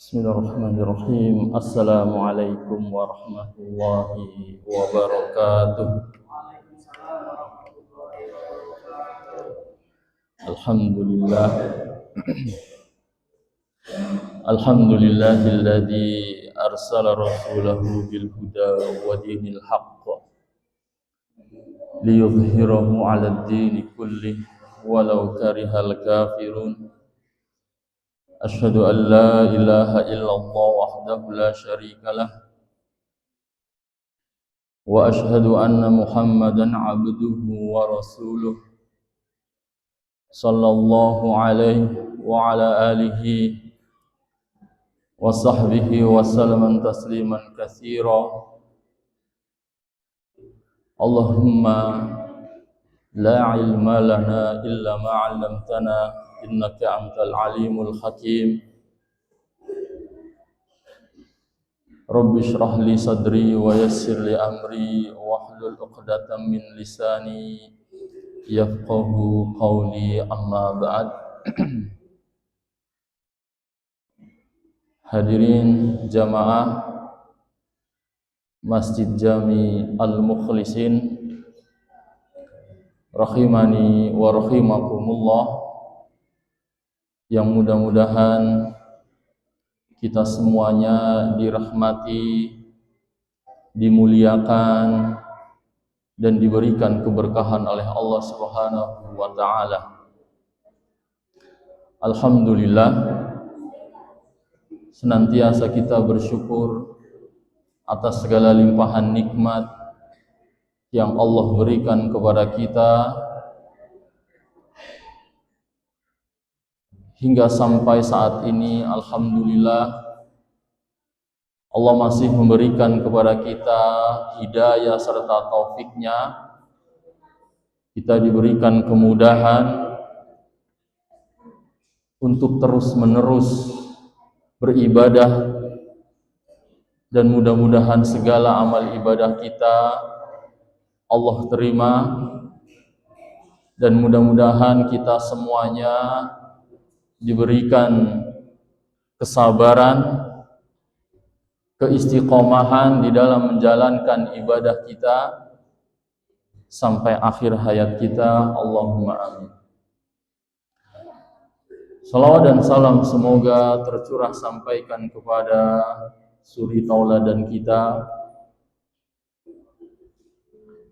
Bismillahirrahmanirrahim. Assalamualaikum warahmatullahi wabarakatuh. Alhamdulillah. Alhamdulillahilladzi arsala rasulahu bil huda wa dinil haqq liyudhhirahu 'alad dini kullih walau karihal kafirun. Asyhadu an la ilaha illallah wahdahu la syarika lah wa asyhadu anna Muhammadan 'abduhu wa rasuluh sallallahu alaihi wa ala alihi wa sahbihi wa sallam tasliman katsira. Allahumma la ilma lana illa ma 'allamtana innaka antal alimul hakim. Rabbi shrah li sadri wa yassir li amri wahlul 'uqdatam min lisani yafqahu qawli, amma ba'd. Hadirin jamaah Masjid Jami Al-Mukhlisin rahimani wa rahimakumullah, yang mudah-mudahan kita semuanya dirahmati, dimuliakan, dan diberikan keberkahan oleh Allah Subhanahu wa ta'ala. Alhamdulillah, senantiasa kita bersyukur atas segala limpahan nikmat yang Allah berikan kepada kita, hingga sampai saat ini. Alhamdulillah, Allah masih memberikan kepada kita hidayah serta taufiknya. Kita diberikan kemudahan untuk terus-menerus beribadah, dan mudah-mudahan segala amal ibadah kita Allah terima, dan mudah-mudahan kita semuanya diberikan kesabaran, keistiqomahan di dalam menjalankan ibadah kita sampai akhir hayat kita. Allahumma amin. Salawat dan salam semoga tercurah sampaikan kepada suri tauladan kita,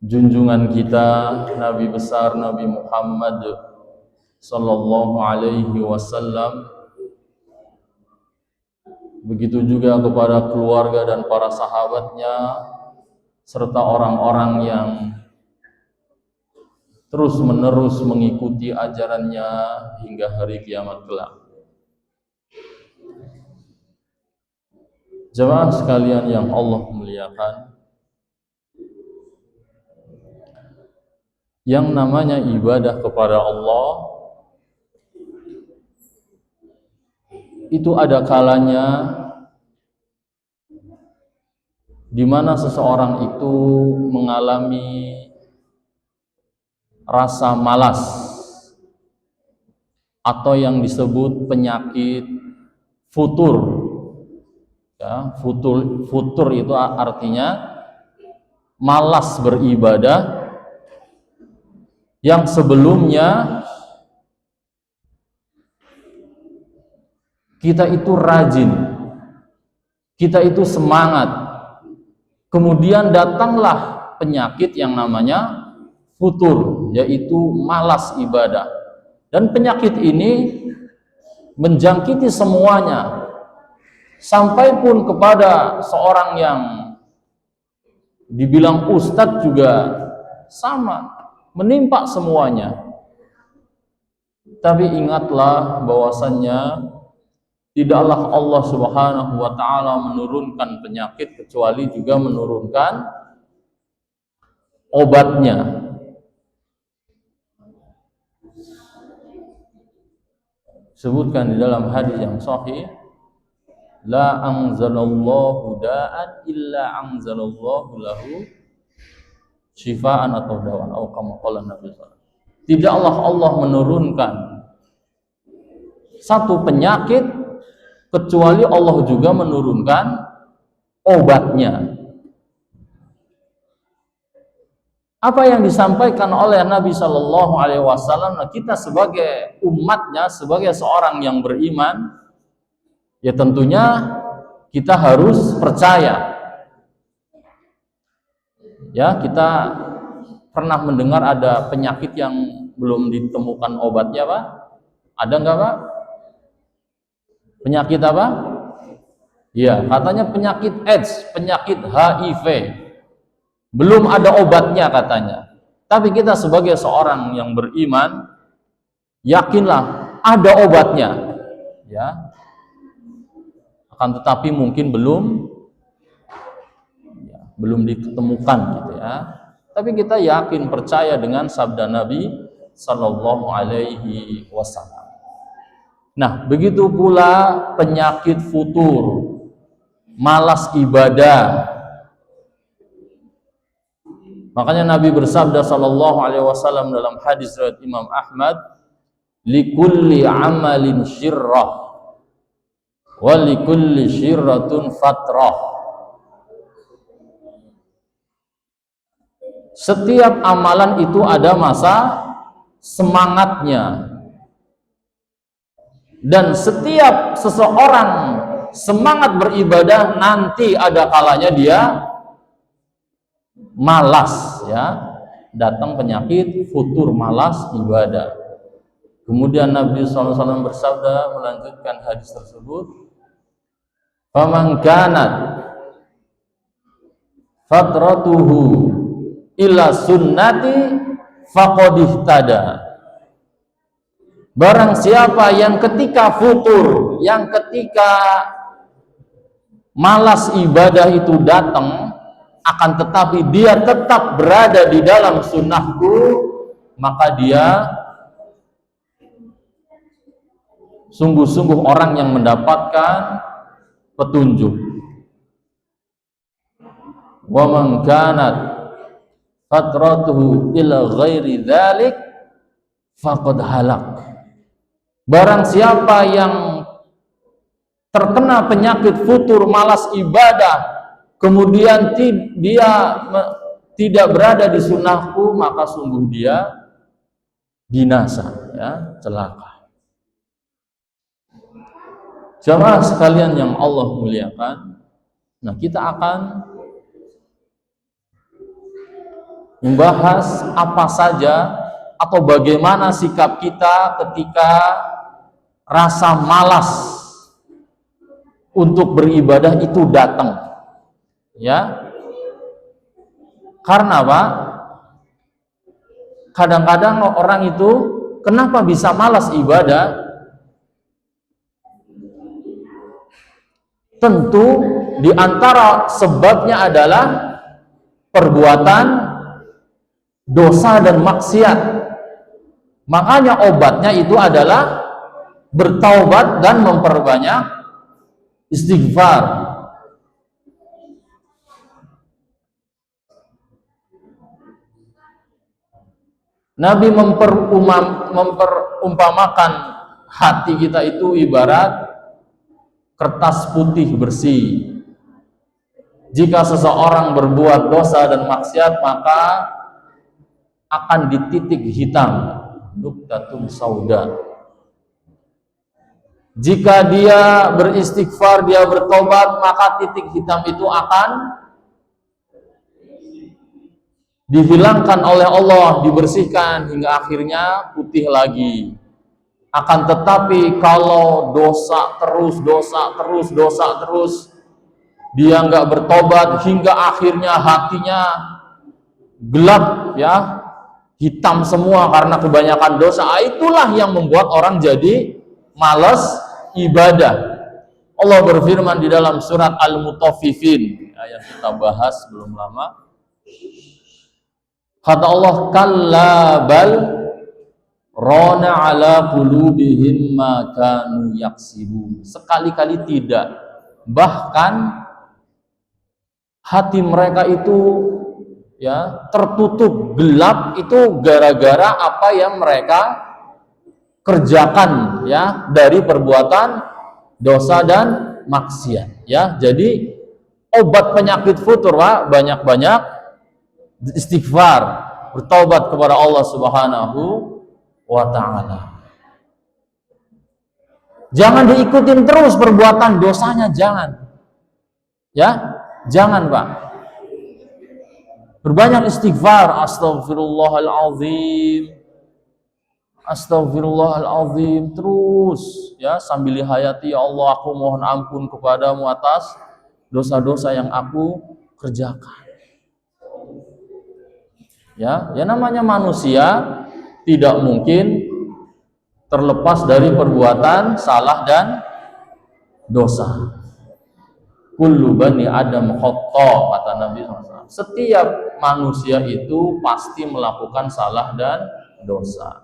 junjungan kita, Nabi besar Nabi Muhammad sallallahu alaihi wasallam. Begitu juga kepada keluarga dan para sahabatnya, serta orang-orang yang terus-menerus mengikuti ajarannya hingga hari kiamat kelak. Jemaah sekalian yang Allah muliakan, yang namanya ibadah kepada Allah itu ada kalanya di mana seseorang itu mengalami rasa malas, atau yang disebut penyakit futur. Ya, futur itu artinya malas beribadah, yang sebelumnya kita itu rajin, kita itu semangat, kemudian datanglah penyakit yang namanya futur, yaitu malas ibadah. Dan penyakit ini menjangkiti semuanya, sampai pun kepada seorang yang dibilang ustadz juga sama, menimpa semuanya. Tapi ingatlah bahwasannya tidaklah Allah Subhanahu wa ta'ala menurunkan penyakit kecuali juga menurunkan obatnya. Sebutkan di dalam hadis yang sahih, la anzalallahu da'an illa anzalallahu lahu syifaan atau dawan, atau kama qala Nabi sallallahu alaihi wasallam. Tidaklah Allah menurunkan satu penyakit kecuali Allah juga menurunkan obatnya. Apa yang disampaikan oleh Nabi Shallallahu Alaihi Wasallam, nah kita sebagai umatnya, sebagai seorang yang beriman, ya tentunya kita harus percaya. Ya, kita pernah mendengar ada penyakit yang belum ditemukan obatnya, Pak? Ada nggak, Pak? Penyakit apa? Ya, katanya penyakit AIDS, penyakit HIV. Belum ada obatnya katanya. Tapi kita sebagai seorang yang beriman, yakinlah ada obatnya. Ya. Akan tetapi mungkin belum ditemukan gitu ya. Tapi kita yakin percaya dengan sabda Nabi Sallallahu Alaihi Wasallam. Nah, begitu pula penyakit futur, malas ibadah. Makanya Nabi bersabda Sallallahu Alaihi Wasallam dalam hadis riwayat Imam Ahmad, likulli amalin syirrah wa likulli syirratun fatrah. Setiap amalan itu ada masa semangatnya, dan setiap seseorang semangat beribadah nanti ada kalanya dia malas, ya, datang penyakit futur, malas ibadah. Kemudian Nabi SAW bersabda melanjutkan hadis tersebut, faman kanat fatratuhu ila sunnati faqad ihtada. Barang siapa yang ketika futur, yang ketika malas ibadah itu datang, akan tetapi dia tetap berada di dalam sunnahku, maka dia sungguh-sungguh orang yang mendapatkan petunjuk. Wa man kanat fatratuhu ila ghairi dzalik faqad halak. Barang siapa yang terkena penyakit futur, malas ibadah, kemudian dia tidak berada di sunnahku, maka sungguh dia binasa, ya, celaka. Jamaah sekalian yang Allah muliakan, nah kita akan membahas apa saja atau bagaimana sikap kita ketika rasa malas untuk beribadah itu datang, ya. Karena apa? Kadang-kadang orang itu kenapa bisa malas ibadah? Tentu di antara sebabnya adalah perbuatan dosa dan maksiat. Makanya obatnya itu adalah bertaubat dan memperbanyak istighfar. Nabi memperumpamakan hati kita itu ibarat kertas putih bersih. Jika seseorang berbuat dosa dan maksiat, maka akan dititik hitam, nuktatun sauda. Jika dia beristighfar, dia bertobat, maka titik hitam itu akan dihilangkan oleh Allah, dibersihkan hingga akhirnya putih lagi. Akan tetapi kalau dosa terus, dia nggak bertobat hingga akhirnya hatinya gelap, ya, hitam semua karena kebanyakan dosa, itulah yang membuat orang jadi malas ibadah. Allah berfirman di dalam surat Al-Mutaffifin, yang kita bahas belum lama. Kata Allah, kalla bal rona ala qulubihim ma kanu yaksibun. Sekali-kali tidak. Bahkan hati mereka itu, ya, tertutup gelap itu gara-gara apa yang mereka kerjakan, ya, dari perbuatan dosa dan maksiat. Ya, jadi obat penyakit futur, Pak, banyak-banyak istighfar, bertaubat kepada Allah Subhanahu wa taala. Jangan diikutin terus perbuatan dosanya, jangan. Ya, jangan, Pak. Berbanyak istighfar, astagfirullahalazim. Astagfirullahalazim terus, ya, sambil dihayati, ya Allah, aku mohon ampun kepadamu atas dosa-dosa yang aku kerjakan. Ya, namanya manusia tidak mungkin terlepas dari perbuatan salah dan dosa. Kullu bani Adam khata, kata Nabi SAW. Setiap manusia itu pasti melakukan salah dan dosa.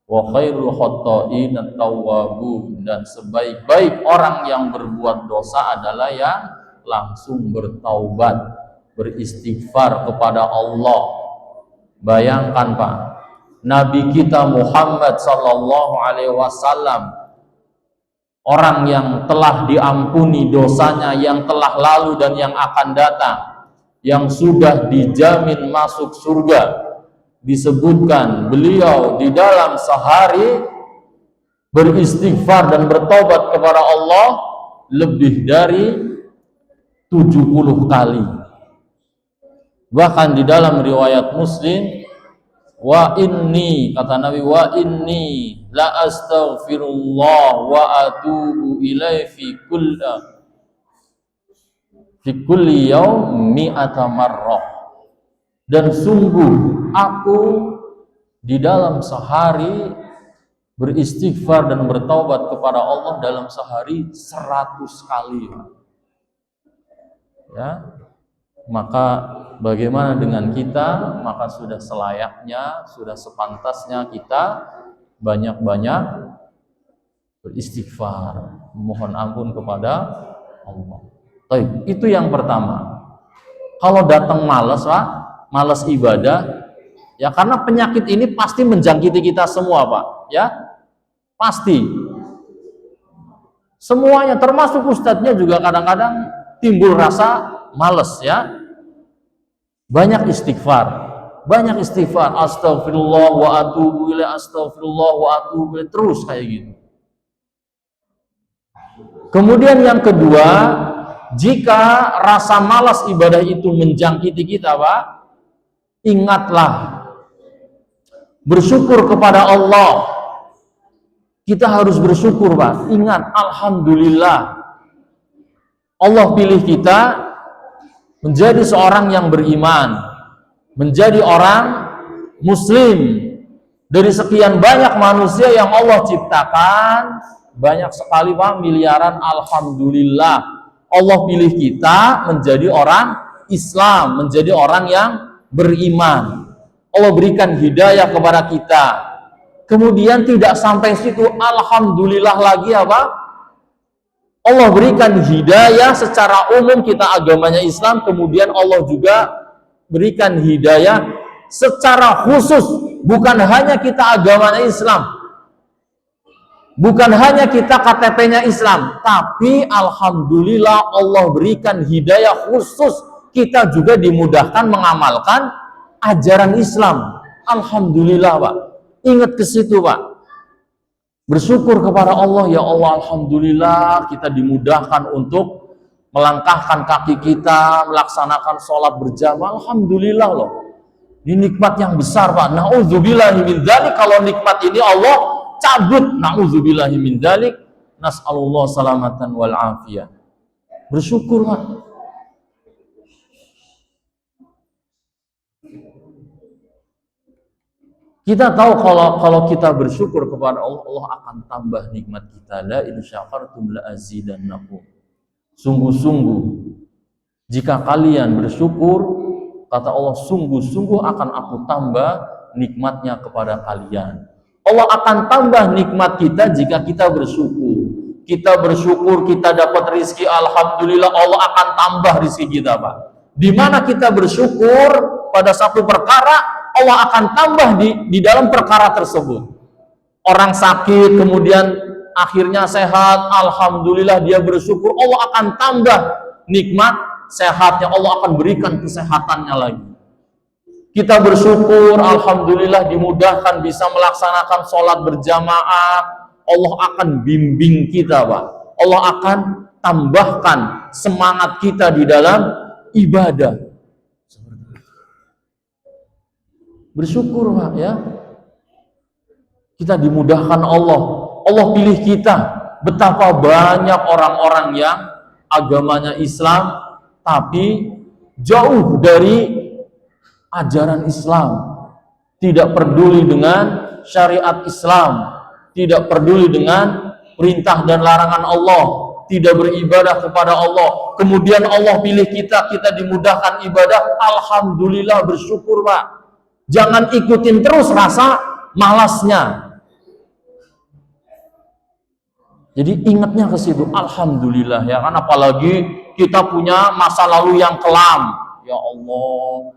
Wa khairul khatta'in at-tawwabun, dan sebaik-baik orang yang berbuat dosa adalah yang langsung bertaubat, beristighfar kepada Allah. Bayangkan, Pak, Nabi kita Muhammad sallallahu alaihi wasallam, orang yang telah diampuni dosanya yang telah lalu dan yang akan datang, yang sudah dijamin masuk surga, disebutkan beliau di dalam sehari beristighfar dan bertobat kepada Allah lebih dari 70 kali. Bahkan di dalam riwayat Muslim, wa inni, kata Nabi, wa inni la astaghfirullah wa atubu ilaihi fi kulli yaum mi'ata marrah. Dan sungguh aku di dalam sehari beristighfar dan bertaubat kepada Allah dalam sehari 100 kali. Ya, maka bagaimana dengan kita? Maka sudah selayaknya, sudah sepantasnya kita banyak-banyak beristighfar, mohon ampun kepada Allah. Baik, itu yang pertama. Kalau datang malas, Pak, malas ibadah, ya, karena penyakit ini pasti menjangkiti kita semua, Pak, ya, pasti semuanya, termasuk ustadznya juga kadang-kadang timbul rasa malas, ya. Banyak istighfar, astagfirullah wa atubu ilaih, astagfirullah wa atubu ilaih, terus kayak gitu. Kemudian yang kedua, jika rasa malas ibadah itu menjangkiti kita, Pak, ingatlah, bersyukur kepada Allah. Kita harus bersyukur, Pak. Ingat, alhamdulillah, Allah pilih kita menjadi seorang yang beriman, menjadi orang muslim. Dari sekian banyak manusia yang Allah ciptakan, banyak sekali, Pak, miliaran, alhamdulillah, Allah pilih kita menjadi orang Islam, menjadi orang yang beriman. Allah berikan hidayah kepada kita. Kemudian tidak sampai situ, alhamdulillah lagi, apa? Allah berikan hidayah secara umum, kita agamanya Islam, kemudian Allah juga berikan hidayah secara khusus, bukan hanya kita agamanya Islam, bukan hanya kita KTP-nya Islam, tapi alhamdulillah Allah berikan hidayah khusus, kita juga dimudahkan mengamalkan ajaran Islam. Alhamdulillah, Pak. Ingat ke situ, Pak. Bersyukur kepada Allah, ya Allah, alhamdulillah kita dimudahkan untuk melangkahkan kaki kita, melaksanakan sholat berjamaah. Alhamdulillah loh. Ini nikmat yang besar, Pak. Na'udzubillahi min dzalik, kalau nikmat ini Allah cabut. Na'udzubillahi min dzalik. Nas'alullah salamatan wal afiyah. Bersyukur, Pak. Kita tahu kalau kita bersyukur kepada Allah, Allah akan tambah nikmat kita. La in syakartum la azidannakum. Sungguh-sungguh jika kalian bersyukur, kata Allah, sungguh-sungguh akan aku tambah nikmatnya kepada kalian. Allah akan tambah nikmat kita jika kita bersyukur. Kita bersyukur, kita dapat rizki, alhamdulillah, Allah akan tambah rizki kita, Pak. Di mana kita bersyukur pada satu perkara, Allah akan tambah di dalam perkara tersebut. Orang sakit, kemudian akhirnya sehat, alhamdulillah dia bersyukur, Allah akan tambah nikmat sehatnya, Allah akan berikan kesehatannya lagi. Kita bersyukur, alhamdulillah dimudahkan bisa melaksanakan sholat berjamaah, Allah akan bimbing kita, Pak. Allah akan tambahkan semangat kita di dalam ibadah. Bersyukur, Pak, ya. Kita dimudahkan Allah. Allah pilih kita. Betapa banyak orang-orang yang agamanya Islam tapi jauh dari ajaran Islam, tidak peduli dengan syariat Islam, tidak peduli dengan perintah dan larangan Allah, tidak beribadah kepada Allah. Kemudian Allah pilih kita, kita dimudahkan ibadah, alhamdulillah, bersyukur, Pak. Jangan ikutin terus rasa malasnya. Jadi ingatnya ke situ, alhamdulillah, ya kan, apalagi kita punya masa lalu yang kelam. Ya Allah,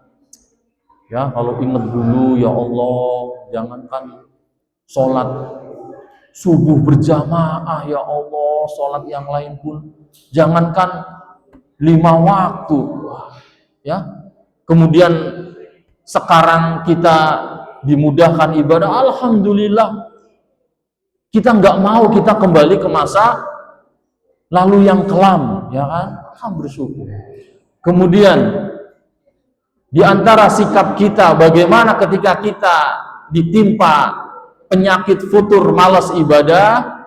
ya kalau ingat dulu, ya Allah, jangankan sholat subuh berjamaah, ya Allah, sholat yang lain pun jangankan 5 waktu, ya. Kemudian sekarang kita dimudahkan ibadah, alhamdulillah. Kita nggak mau kita kembali ke masa lalu yang kelam, ya kan? Bersyukur. Kemudian di antara sikap kita, bagaimana ketika kita ditimpa penyakit futur, malas ibadah,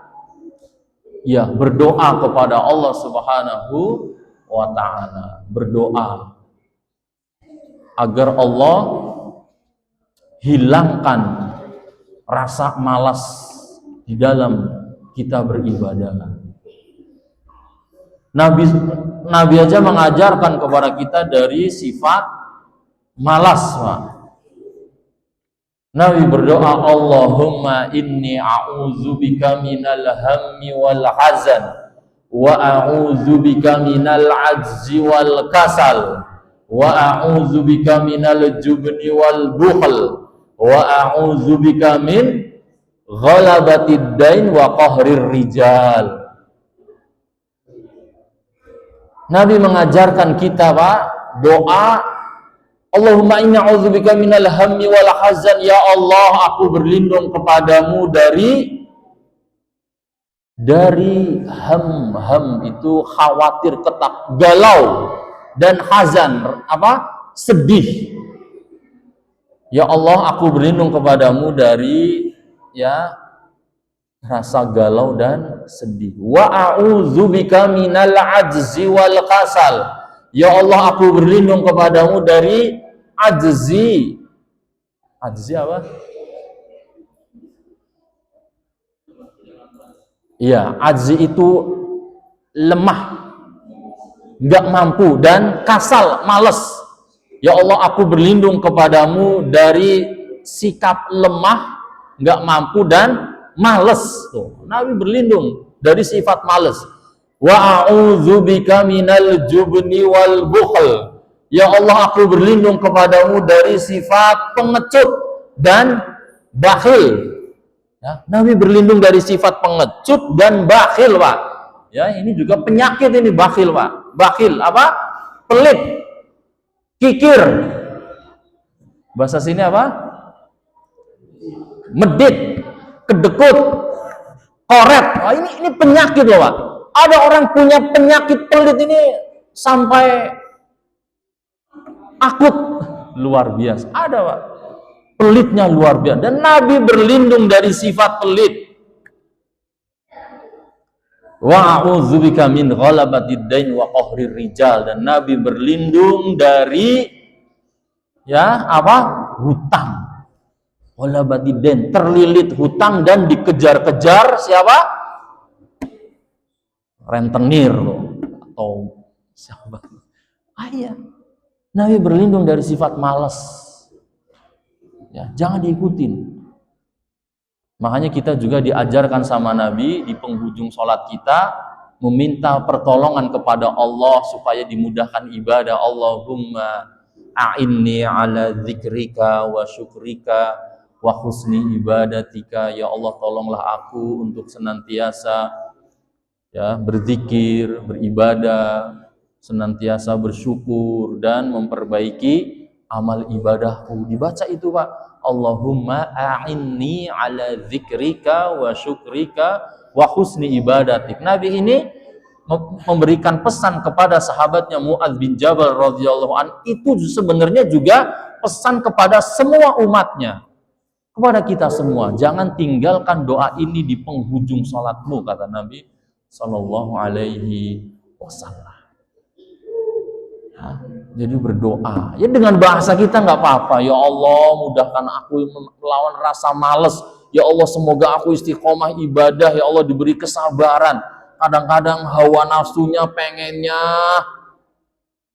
ya berdoa kepada Allah Subhanahu wa Ta'ala, berdoa agar Allah hilangkan rasa malas di dalam kita beribadah. Nabi aja mengajarkan kepada kita dari sifat malas, Pak. Nabi berdoa, Allahumma inni a'udzubika minal hammi wal hazan wa a'udzubika minal ajzi wal kasal wa a'udzubika minal jubni wal bukhl wa a'udzubika min ghalabatid dain wa qahrir rijal. Nabi mengajarkan kita, Pak, doa Allahumma inni a'udzubika minal hammi wal hazan, ya Allah, aku berlindung kepadamu dari ham itu khawatir, galau, dan hazan sedih. Ya Allah, aku berlindung kepadamu dari rasa galau dan sedih. Wa a'udzubika minal ajzi wal kasal. Ya Allah, aku berlindung kepadamu dari ajzi. Ajzi apa? Iya, ajzi itu lemah, nggak mampu, dan kasal, malas. Ya Allah, aku berlindung kepadamu dari sikap lemah, nggak mampu, dan males. Tuh, Nabi berlindung dari sifat males. Wa a'udzubika minal jubni wal bukhl. Ya Allah, aku berlindung kepadamu dari sifat pengecut dan bakhil. Ya, Nabi berlindung dari sifat pengecut dan bakhil, Pak. Ya, ini juga penyakit ini, bakhil, Pak. Bakhil apa? Pelit, kikir. Bahasa sini apa? Medit, kedekut, koret. Wah, ini penyakit loh, Pak. Ada orang punya penyakit pelit ini sampai akut, luar biasa. Ada, Pak. Pelitnya luar biasa. Dan Nabi berlindung dari sifat pelit. Wa a'udzubika min ghalabatid dain wa qahrir rijal. Dan Nabi berlindung dari hutang. Ghalabatid dain, terlilit hutang dan dikejar-kejar siapa? Rentenir loh, atau siapa? Iya. Nabi berlindung dari sifat malas. Ya, jangan diikutin. Makanya kita juga diajarkan sama Nabi di penghujung sholat kita meminta pertolongan kepada Allah supaya dimudahkan ibadah. Allahumma a'inni ala dzikrika wa syukrika wa husni ibadatika. Ya Allah, tolonglah aku untuk senantiasa ya berzikir, beribadah, senantiasa bersyukur dan memperbaiki amal ibadahku. Dibaca itu, Pak. Allahumma a'inni ala dzikrika wa syukrika wa husni ibadatik. Nabi ini memberikan pesan kepada sahabatnya Mu'adz bin Jabal radhiyallahu an, itu sebenarnya juga pesan kepada semua umatnya, kepada kita semua. Jangan tinggalkan doa ini di penghujung salatmu, kata Nabi sallallahu alaihi wasallam. Jadi berdoa ya dengan bahasa kita nggak apa-apa. Ya Allah, mudahkan aku melawan rasa males. Ya Allah, semoga aku istiqomah ibadah. Ya Allah, diberi kesabaran. Kadang-kadang hawa nafsunya pengennya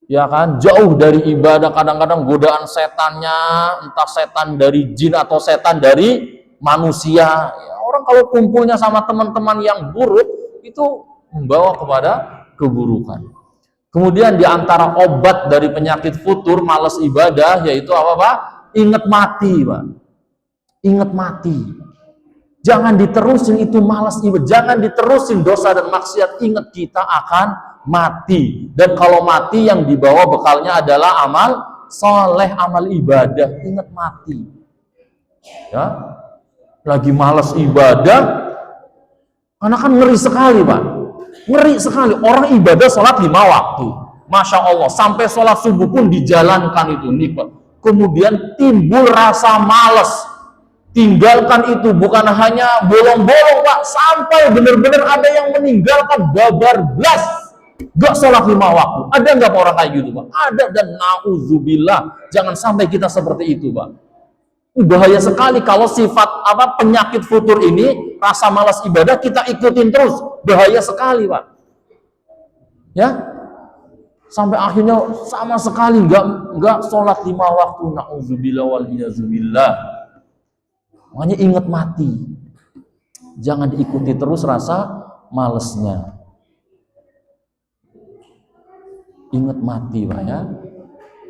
ya kan jauh dari ibadah. Kadang-kadang godaan setannya, entah setan dari jin atau setan dari manusia. Ya, orang kalau kumpulnya sama teman-teman yang buruk itu membawa kepada keburukan. Kemudian di antara obat dari penyakit futur, malas ibadah, yaitu apa, Pak? Ingat mati, Pak. Ingat mati. Jangan diterusin itu malas ibadah, jangan diterusin dosa dan maksiat. Ingat kita akan mati. Dan kalau mati yang dibawa bekalnya adalah amal soleh, amal ibadah. Ingat mati. Ya, lagi malas ibadah, karena kan ngeri sekali, Pak. Ngeri sekali, orang ibadah sholat 5 waktu, Masya Allah, sampai sholat subuh pun dijalankan itu nikmat. Kemudian timbul rasa malas, tinggalkan itu. Bukan hanya bolong-bolong, Pak, sampai benar-benar ada yang meninggalkan babar blas, gak sholat 5 waktu. Ada nggak orang kayak gitu, Pak? Ada, dan na'udzubillah, jangan sampai kita seperti itu, Pak. Bahaya sekali kalau sifat penyakit futur ini, rasa malas ibadah kita ikutin terus. Bahaya sekali, Pak. Ya, sampai akhirnya sama sekali nggak sholat 5 waktu. Na'udzubillah wal iyazubillah. Makanya ingat mati. Jangan diikuti terus rasa malesnya. Ingat mati, Pak, ya.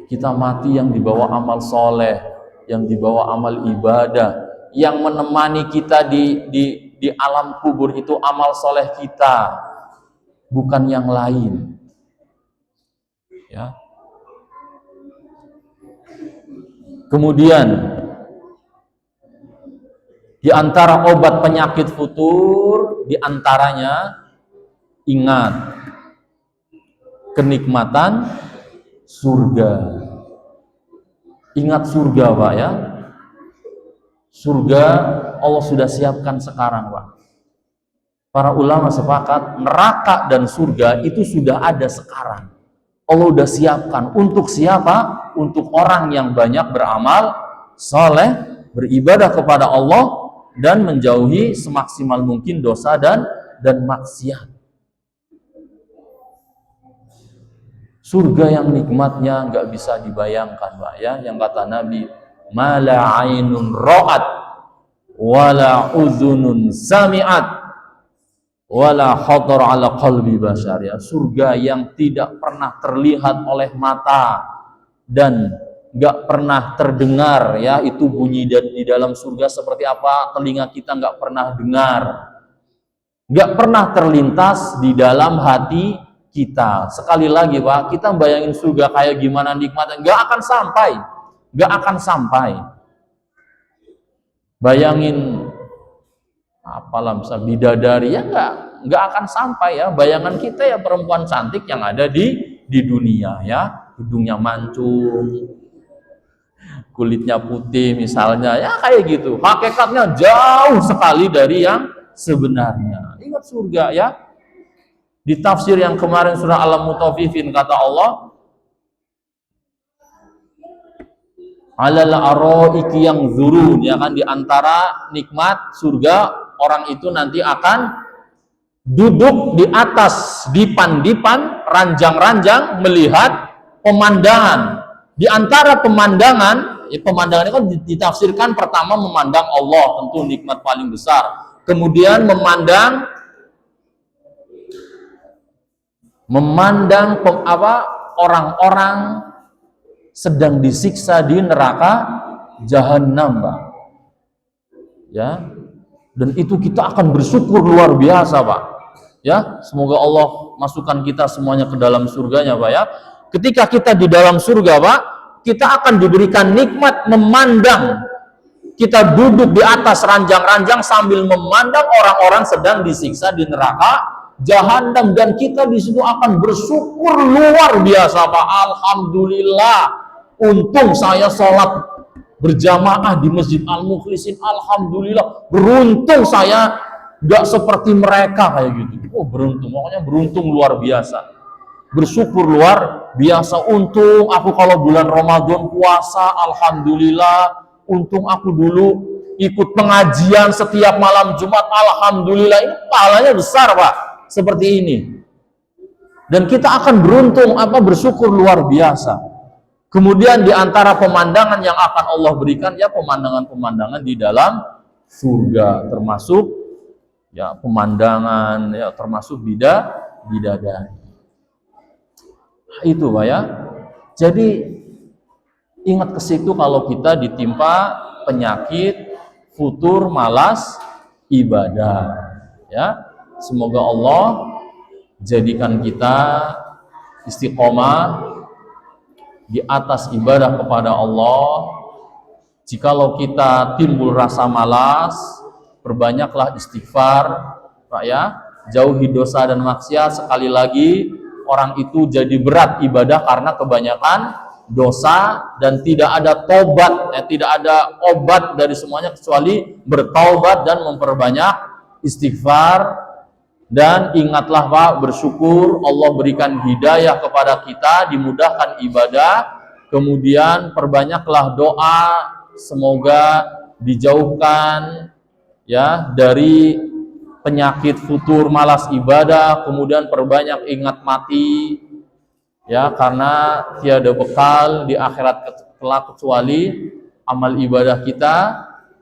Kita mati yang dibawa amal soleh, yang dibawa amal ibadah, yang menemani kita di alam kubur itu amal soleh kita, bukan yang lain. Ya. Kemudian di antara obat penyakit futur, di antaranya ingat kenikmatan surga. Ingat surga, Pak, ya. Surga Allah sudah siapkan sekarang, Pak. Para ulama sepakat neraka dan surga itu sudah ada sekarang. Allah sudah siapkan. Untuk siapa? Untuk orang yang banyak beramal soleh, beribadah kepada Allah, dan menjauhi semaksimal mungkin dosa dan maksiat. Surga yang nikmatnya nggak bisa dibayangkan, Pak, ya. Yang kata Nabi, mala ainun ra'at wala uzunun sami'at wala khatar ala qalbi bashar, ya. Surga yang tidak pernah terlihat oleh mata dan nggak pernah terdengar, ya. Itu bunyi di dalam surga seperti apa, telinga kita nggak pernah dengar, nggak pernah terlintas di dalam hati kita. Sekali lagi, Pak, kita bayangin surga kayak gimana nikmatnya, nggak akan sampai, nggak akan sampai. Bayangin apalah bisa bidadari, ya nggak akan sampai, ya. Bayangan kita ya perempuan cantik yang ada di dunia, ya, hidungnya mancung, kulitnya putih misalnya, ya kayak gitu. Hakikatnya jauh sekali dari yang sebenarnya. Ingat surga, ya. Di tafsir yang kemarin surah Al-Mutaffifin kata Allah, alal araiki yang zurun, ya kan, di antara nikmat surga orang itu nanti akan duduk di atas dipan-dipan, ranjang-ranjang, melihat pemandangan. Di antara pemandangan, pemandangan itu kan ditafsirkan pertama memandang Allah, tentu nikmat paling besar. Kemudian memandang orang-orang sedang disiksa di neraka jahanam, Pak. Ya. Dan itu kita akan bersyukur luar biasa, Pak. Ya, semoga Allah masukkan kita semuanya ke dalam surganya, Pak ya. Ketika kita di dalam surga, Pak, kita akan diberikan nikmat memandang. Kita duduk di atas ranjang-ranjang sambil memandang orang-orang sedang disiksa di neraka Jahanam, dan kita di situ akan bersyukur luar biasa, Pak. Alhamdulillah, untung saya sholat berjamaah di Masjid Al-Mukhlisin. Alhamdulillah, beruntung saya gak seperti mereka kayak gitu. Oh, beruntung, pokoknya beruntung luar biasa, bersyukur luar biasa. Untung aku kalau bulan Ramadan puasa, alhamdulillah. Untung aku dulu ikut pengajian setiap malam Jumat, alhamdulillah. Ini pahalanya besar, Pak, seperti ini. Dan kita akan beruntung, bersyukur luar biasa. Kemudian di antara pemandangan yang akan Allah berikan, ya pemandangan-pemandangan di dalam surga, termasuk ya pemandangan ya termasuk bidadari. Itu, Pak ya. Jadi ingat ke situ kalau kita ditimpa penyakit futur, malas ibadah. Ya, semoga Allah jadikan kita istiqomah di atas ibadah kepada Allah. Jikalau kita timbul rasa malas, perbanyaklah istighfar, Pak ya. Jauhi dosa dan maksiat. Sekali lagi, orang itu jadi berat ibadah karena kebanyakan dosa dan tidak ada tobat, tidak ada obat dari semuanya kecuali bertaubat dan memperbanyak istighfar. Dan ingatlah, Pak, bersyukur Allah berikan hidayah kepada kita, dimudahkan ibadah. Kemudian perbanyaklah doa, semoga dijauhkan ya dari penyakit futur, malas ibadah. Kemudian perbanyak ingat mati ya, karena tiada bekal di akhirat kelak kecuali amal ibadah kita.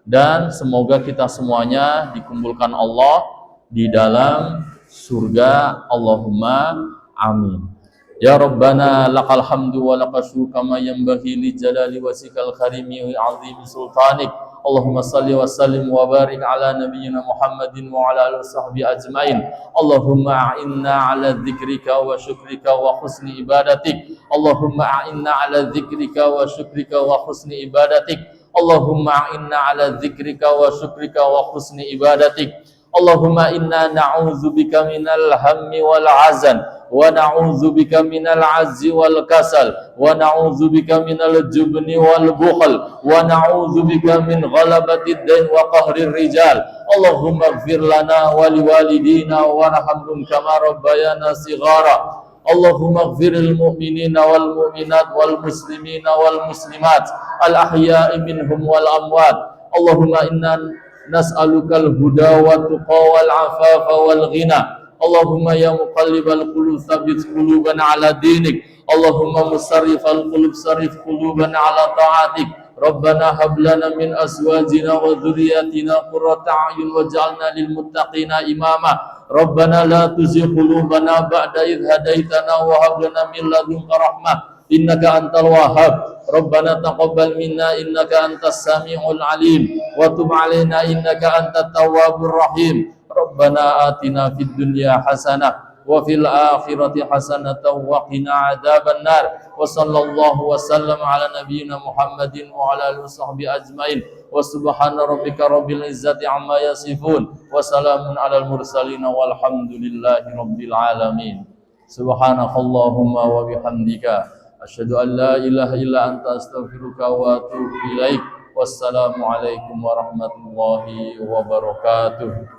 Dan semoga kita semuanya dikumpulkan Allah di dalam surga. Allahumma amin. Ya Rabbana lakal hamdu wa lakal syukru kama yanbaghi li jalali wasikal karimi wa azimi sultanik. Allahumma salli wa sallim wa barik ala nabiyyina Muhammadin wa ala alihi washabbihi ajmain. Allahumma a'inna ala dzikrika wa syukrika wa husni ibadatik. Allahumma a'inna ala dzikrika wa syukrika wa husni ibadatik. Allahumma a'inna ala dzikrika wa syukrika wa husni ibadatik. Allahumma inna na'udzubika minal hammi wal hazan, wa na'udzubika minal azzi wal kasal, wa na'udzubika minal jubni wal bukhl, wa na'udzubika min ghalabati dain wa qahrir rijal. Allahumma ighfir lana wa liwalidina warhamhum kama rabbayana shighara. Allahumma ighfiril mu'minina wal mu'minat wal muslimina wal muslimat al ahya'i minhum wal amwat. Allahumma inna nas'alukal huda wa tuqa wal afafa wal ghina. Allahumma ya muqallibal qulub tsabbit qulubana ala dinik. Allahumma musarrifal qulub sarrif qulubana ala ta'atik. Rabbana hab lana min azwajina wa dhurriyyatina qurrata a'yun waj'alna lil muttaqina imama. Rabbana la tuzigh qulubana ba'da idh hadaitana wa hab lana min ladunka rahmah innaka antal wahhab. Rabbana taqabbal minna innaka antas samiul alim wa tub alaina innaka antat tawwabur rahim. Rabbana atina fid dunya hasanah wa fil akhirati hasanatan wa qina adzaban nar. Wa sallallahu wa sallam ala nabiyyina Muhammadin wa ala alihi washabbihi ajmain. Wa subhana rabbika rabbil izzati amma yasifun wa salamun alal mursalin walhamdulillahi rabbil alamin. Subhanakallahumma wa bihamdika asyhadu an la ilaha illa anta astaghfiruka wa atubu ilaik. Wassalamu alaikum warahmatullahi wabarakatuh.